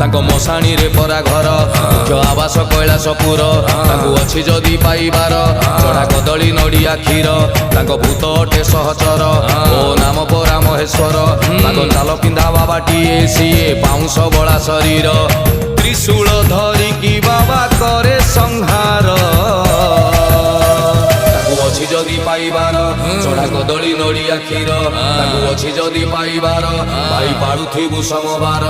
ତାଙ୍କ ମଶାଣୀରେ ପରା ଘର ମୁଖ୍ୟ ଆବାସ କୈଳାସପୁର ତାଙ୍କୁ ଅଛି ଯଦି ପାଇବାର ଚଢା କଦଳୀ ନଡ଼ିଆ କ୍ଷୀର ତାଙ୍କ ଭୂତ ଅଟେ ସହଚର ଓ ନାମ ପରା ମହେଶ୍ୱର ତାଙ୍କ ଚାଲ ପିନ୍ଧା ବାବାଟିଏ ସିଏ ବାଉଁଶ ବଳା ଶରୀର ତ୍ରିଶୂଳ ଧରିକି ବାବା କରେ ସଂହାର ତାଙ୍କୁ ଅଛି ଯଦି ପାଇବାର ଚଢା କଦଳୀ ନଡ଼ିଆ କ୍ଷୀର ତାଙ୍କୁ ଅଛି ଯଦି ପାଇବାର ଭାଇ ପାଳୁଥିବୁ ସମବାର